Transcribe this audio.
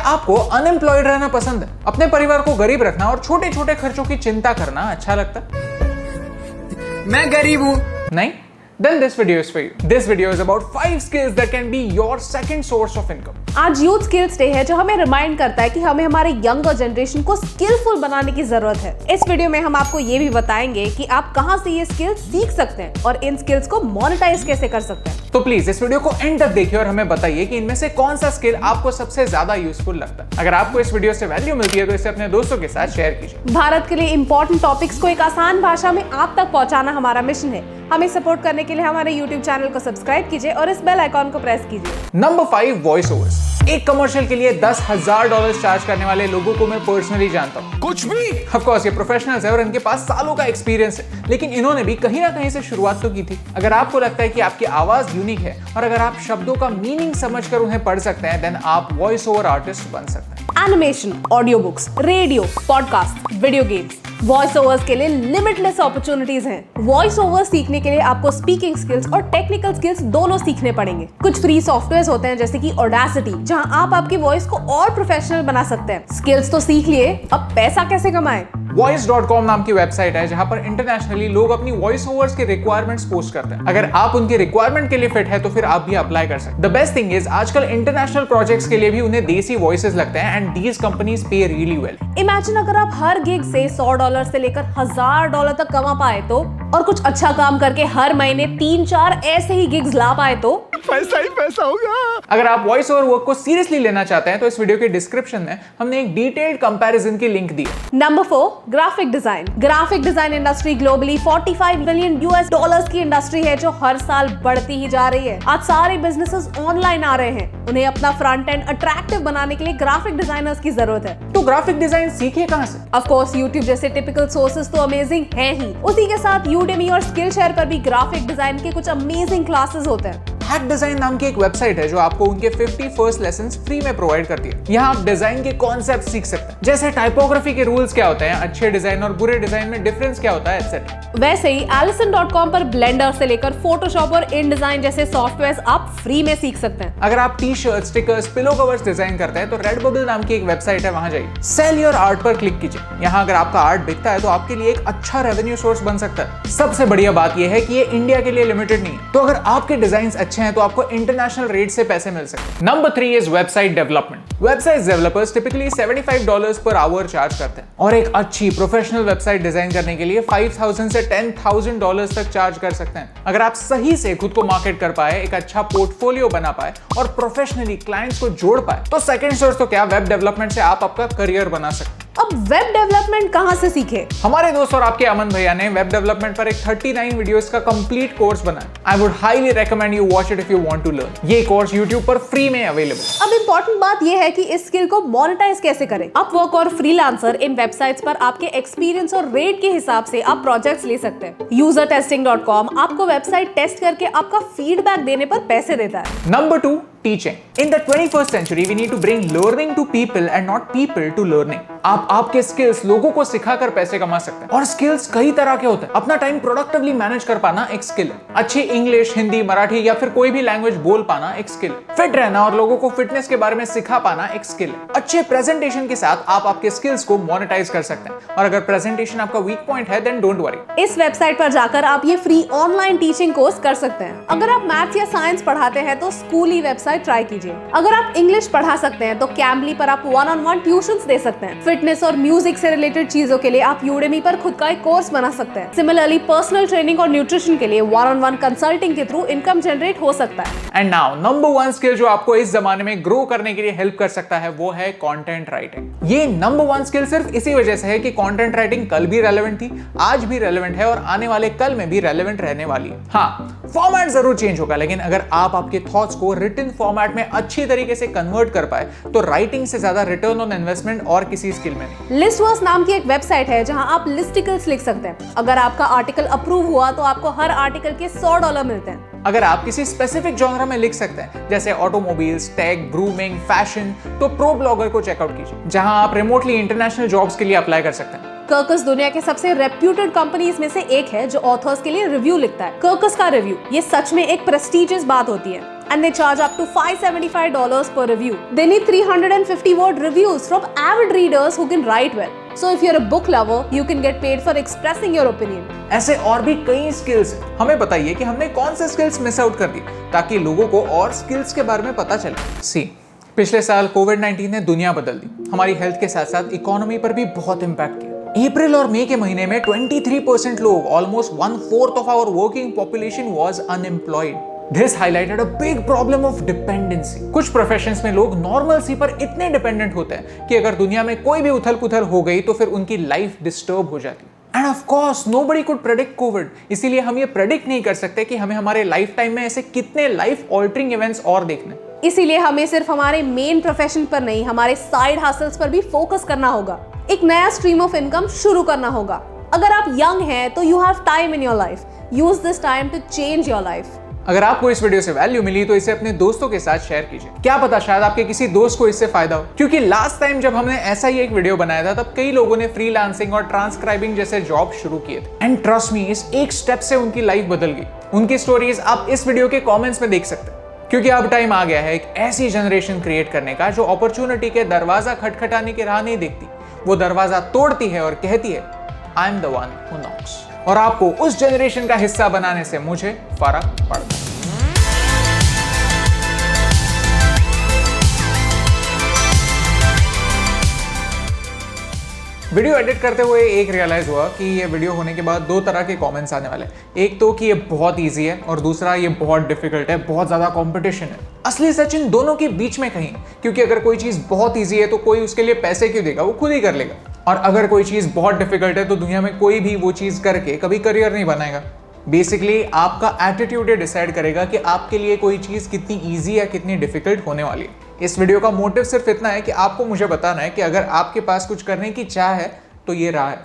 आपको अनएम्प्लॉयड रहना पसंद है? अपने परिवार को गरीब रखना और छोटे छोटे खर्चों की चिंता करना अच्छा लगता है? मैं गरीब हूं। नहीं? Then this video is for you. This video is about 5 skills that can be your second source of income. आज यूथ स्किल्स डे है जो हमें रिमाइंड करता है कि हमें हमारे यंगर जनरेशन को स्किलफुल बनाने की जरूरत है। इस वीडियो में हम आपको ये भी बताएंगे कि आप कहां से ये स्किल्स सीख सकते हैं और इन स्किल्स को मोनेटाइज कैसे कर सकते हैं। तो प्लीज इस वीडियो को एंड तक देखिए और हमें बताइए कि इनमें से कौन सा स्किल आपको सबसे ज्यादा यूजफुल लगता है। अगर आपको इस वीडियो से वैल्यू मिलती है तो इसे अपने दोस्तों के साथ शेयर कीजिए। भारत के लिए इंपॉर्टेंट टॉपिक्स को एक आसान भाषा में आप तक पहुंचाना हमारा मिशन है। हमें सपोर्ट करने के लिए हमारे YouTube चैनल को सब्सक्राइब कीजिए और इस बेल आइकॉन को प्रेस कीजिए। Number 5, voice overs. एक कमर्शियल के लिए $10,000 चार्ज करने वाले लोगों को मैं पर्सनली जानता हूँ। कुछ भी। ऑफ कोर्स ये प्रोफेशनल्स है और इनके पास सालों का एक्सपीरियंस है, लेकिन इन्होंने भी कहीं ना कहीं से शुरुआत तो की थी। अगर आपको लगता है कि आपकी आवाज यूनिक है और अगर आप शब्दों का मीनिंग समझकर उन्हें पढ़ सकते हैं, देन आप वॉइस ओवर आर्टिस्ट बन सकते हैं। Animation, audio books, radio, podcast, video games, voice overs के लिए लिमिटलेस अपॉर्चुनिटीज हैं। वॉइस ओवर सीखने के लिए आपको स्पीकिंग स्किल्स और टेक्निकल स्किल्स दोनों सीखने पड़ेंगे। कुछ फ्री सॉफ्टवेयर्स होते हैं जैसे कि ऑडेसिटी, जहां आप आपकी वॉइस को और प्रोफेशनल बना सकते हैं। स्किल्स तो सीख लिए, अब पैसा कैसे कमाएं? voice.com नाम की वेबसाइट है जहां पर इंटरनेशनली लोग अपनी वॉइस ओवर्स के रिक्वायरमेंट्स पोस्ट करते हैं। अगर आप उनकी रिक्वायरमेंट के लिए फिट है तो फिर आप भी अप्लाई कर सकते हैं। द बेस्ट थिंग इज आजकल इंटरनेशनल प्रोजेक्ट्स के लिए भी उन्हें देसी वॉइसेस लगते हैं एंड दीज कंपनीज पे रियली वेल। इमेजिन अगर आप हर गिग से $100 से लेकर $1000 तक कमा पाए तो, और कुछ अच्छा काम करके हर महीने 3-4 ऐसे ही गिग्स ला पाए तो पैसा ही पैसा होगा। अगर आप वॉइस ओवर वर्क को सीरियसली लेना चाहते हैं तो इस वीडियो के डिस्क्रिप्शन में हमने एक डिटेल्ड कंपैरिजन की लिंक दी है। Number 4, graphic design. Graphic design industry globally $45 billion की इंडस्ट्री है जो हर साल बढ़ती ही जा रही है। आज सारे बिजनेसेस ऑनलाइन आ रहे हैं। उन्हें अपना फ्रंट एंड अट्रैक्टिव बनाने के लिए ग्राफिक डिजाइनर्स की जरूरत है। तो ग्राफिक डिजाइन सीखे कहां से? ऑफ कोर्स YouTube जैसे टिपिकल सोर्सेज तो अमेजिंग है ही, उसी के साथ Udemy और Skillshare पर भी ग्राफिक डिजाइन के कुछ अमेजिंग क्लासेस होते हैं। हैक डिजाइन नाम की एक वेबसाइट है जो आपको उनके 50 फर्स्ट लेसन्स फ्री में प्रोवाइड करती है। यहाँ आप डिजाइन के कॉन्सेप्ट सीख सकते हैं, जैसे टाइपोग्राफी के रूल्स क्या होते हैं, अच्छे डिजाइन और बुरे डिजाइन में डिफरेंस क्या होता है, एटसेट्रा। वैसे ही Allison.com पर ब्लेंडर से लेकर फोटोशॉप और InDesign जैसे सॉफ्टवेयर्स आप फ्री में सीख सकते हैं। अगर आप T-shirt, stickers, pillow covers design करते हैं तो Redbubble नाम की एक वेबसाइट है, वहां जाइए, सेल योर आर्ट पर क्लिक कीजिए। यहाँ अगर आपका आर्ट बिकता है तो आपके लिए एक अच्छा रेवेन्यू सोर्स बन सकता है। सबसे बढ़िया बात यह है कि ये इंडिया के लिए लिमिटेड नहीं है, तो अगर आपके डिजाइन अच्छे हैं तो आपको इंटरनेशनल रेट से पैसे मिल सकते हैं। Number 3 is website development. Website developers typically $75 per hour charge करते हैं और एक अच्छी प्रोफेशनल वेबसाइट डिजाइन करने के लिए $5,000 से $10,000 तक चार्ज कर सकते हैं। अगर आप सही से खुद को मार्केट कर पाए, एक अच्छा पोर्टफोलियो बना पाए और प्रोफेशनली क्लाइंट्स को जोड़ पाए तो सेकंड सोर्स तो क्या, वेब डेवलपमेंट से आप आपका करियर बना सकते हैं। अब वेब डेवलपमेंट कहां से सीखे? हमारे दोस्त और आपके अमन भैया ने वेब डेवलपमेंट पर एक 39 वीडियोस का कंप्लीट कोर्स बनाया। I would highly recommend you watch it if you want to learn. ये कोर्स YouTube पर फ्री में अवेलेबल। अब इंपॉर्टेंट बात यह है कि इस स्किल को मोनेटाइज कैसे करें। अपवर्क और फ्रीलांसर इन वेबसाइट्स पर आपके एक्सपीरियंस और रेट के हिसाब से आप प्रोजेक्ट्स ले सकते हैं। usertesting.com आपको वेबसाइट टेस्ट करके आपका फीडबैक देने पर पैसे देता है। Number 2, teaching. In the 21st century, we need to bring learning to people and not people to learning. आप आपके स्किल्स लोगों को सिखाकर पैसे कमा सकते हैं और स्किल्स कई तरह के होते हैं। अपना टाइम प्रोडक्टिवली मैनेज कर पाना एक स्किल है। अच्छी इंग्लिश, हिंदी, मराठी या फिर कोई भी लैंग्वेज बोल पाना एक स्किल है। फिट रहना और लोगों को फिटनेस के बारे में सिखा पाना एक स्किल है। अच्छे प्रेजेंटेशन के साथ आप आपके स्किल्स को मोनेटाइज कर सकते हैं और अगर प्रेजेंटेशन आपका वीक पॉइंट है देन डोंट वरी। इस वेबसाइट पर जाकर आप ये फ्री ऑनलाइन टीचिंग कोर्स कर सकते हैं। अगर आप मैथ्स या साइंस पढ़ाते हैं तो स्कूली वेबसाइट ट्राई कीजिए। अगर आप इंग्लिश पढ़ा सकते हैं तो कैम्बली पर आप 1-on-1 ट्यूशंस दे सकते हैं। फिटनेस और म्यूजिक से रिलेटेड चीजों के लिए आप Udemy पर खुद का एक कोर्स बना सकते हैं। सिमिलरली पर्सनल ट्रेनिंग और न्यूट्रिशन के लिए 1-on-1 कंसल्टिंग के थ्रू इनकम जनरेट हो सकता है। एंड नाउ नंबर 1 स्किल जो आपको इस जमाने में ग्रो करने के लिए हेल्प कर सकता है वो है कंटेंट राइटिंग। ये नंबर 1 स्किल सिर्फ इसी वजह से है कि कंटेंट राइटिंग कल भी रेलेवेंट थी, आज भी रेलेवेंट है और आने वाले कल में भी रेलेवेंट रहने वाली है। हाँ, फॉर्मेट जरूर चेंज होगा, लेकिन अगर आप आपके थॉट्स को रिटन फॉर्मेट में अच्छी तरीके से कन्वर्ट कर पाए तो राइटिंग से ज्यादा रिटर्न ऑन इन्वेस्टमेंट और किसी स्किल में नहीं। लिस्टवर्स नाम की एक वेबसाइट है जहां आप लिस्टिकल्स लिख सकते हैं। अगर आपका आर्टिकल अप्रूव हुआ तो आपको हर आर्टिकल के $100 मिलते हैं। अगर आप किसी स्पेसिफिक जॉनर में लिख सकते हैं जैसे ऑटोमोबाइल्स, टेक, ग्रूमिंग, फैशन, तो प्रो ब्लॉगर को चेकआउट कीजिए जहां आप रिमोटली इंटरनेशनल जॉब्स के लिए अप्लाई कर सकते हैं। कर्कस दुनिया के सबसे रेप्यूटेड कंपनीज में से एक है जो ऑथर्स के लिए रिव्यू लिखता है। कर्कस का रिव्यू ये सच में एक प्रेस्टीजियस बात होती है। and they charge up to $575 per review. They need 350 word reviews from avid readers who can write well. So if you're a book lover, you can get paid for expressing your opinion. ऐसे और भी कई skills हैं। हमें बताइए कि हमने कौन से स्किल्स मिस आउट कर दी ताकि लोगों को और स्किल्स के बारे में पता चले। सी, पिछले साल कोविड-19 ने दुनिया बदल दी। हमारी हेल्थ के साथ साथ इकोनॉमी पर भी बहुत इम्पैक्ट किया। अप्रैल और मई के महीने में 23% लोग, almost 1/4 of our working population was unemployed. This highlighted a big problem of dependency. कुछ प्रोफेशंस में लोग नॉर्मलसी पर इतने डिपेंडेंट होते हैं कि अगर दुनिया में कोई भी उथल-पुथल हो गई तो फिर उनकी लाइफ डिस्टर्ब हो जाती है। End of course nobody could predict Covid, इसीलिए हम ये प्रेडिक्ट नहीं कर सकते कि हमें हमारे लाइफ टाइम में ऐसे कितने लाइफ ऑल्टरिंग इवेंट्स और देखने। इसीलिए हमें सिर्फ हमारे मेन प्रोफेशन पर नहीं, हमारे साइड हसल्स पर भी फोकस करना होगा। एक नया स्ट्रीम ऑफ इनकम शुरू करना होगा। अगर आप यंग हैं तो you have time in your life. Use this time to change your life. अगर आपको इस वीडियो से वैल्यू मिली तो इसे अपने दोस्तों के साथ शेयर कीजिए। क्या पता शायद आपके किसी दोस्त को इससे फायदा हो, क्योंकि लास्ट टाइम जब हमने ऐसा ही एक वीडियो बनाया था तब कई लोगों ने फ्रीलांसिंग और ट्रांसक्राइबिंग जैसे जॉब शुरू किए थे। एंड ट्रस्ट मी, इस एक स्टेप से उनकी लाइफ बदल गई। उनकी स्टोरीज आप इस वीडियो के कॉमेंट्स में देख सकते हैं, क्योंकि अब टाइम आ गया है एक ऐसी जनरेशन क्रिएट करने का जो अपॉर्चुनिटी के दरवाजा खटखटाने की राह नहीं देखती, वो दरवाजा तोड़ती है और कहती है I am the one who knows. और आपको उस जनरेशन का हिस्सा बनाने से मुझे फर्क पड़ता है। वीडियो एडिट करते हुए एक रियलाइज हुआ कि ये वीडियो होने के बाद दो तरह के कमेंट्स आने वाले। एक तो कि ये बहुत इजी है और दूसरा ये बहुत डिफिकल्ट है, बहुत ज़्यादा कंपटीशन है। असली सच इन दोनों के बीच में कहीं, क्योंकि अगर कोई चीज़ बहुत इजी है तो कोई उसके लिए पैसे क्यों देगा, वो खुद ही कर लेगा। और अगर कोई चीज़ बहुत डिफिकल्ट है तो दुनिया में कोई भी वो चीज़ करके कभी करियर नहीं बनाएगा। बेसिकली आपका एटीट्यूड ये डिसाइड करेगा कि आपके लिए कोई चीज़ कितनी ईजी या कितनी डिफिकल्ट होने वाली है। इस वीडियो का मोटिव सिर्फ इतना है कि आपको मुझे बताना है कि अगर आपके पास कुछ करने की चाह है तो ये राह है।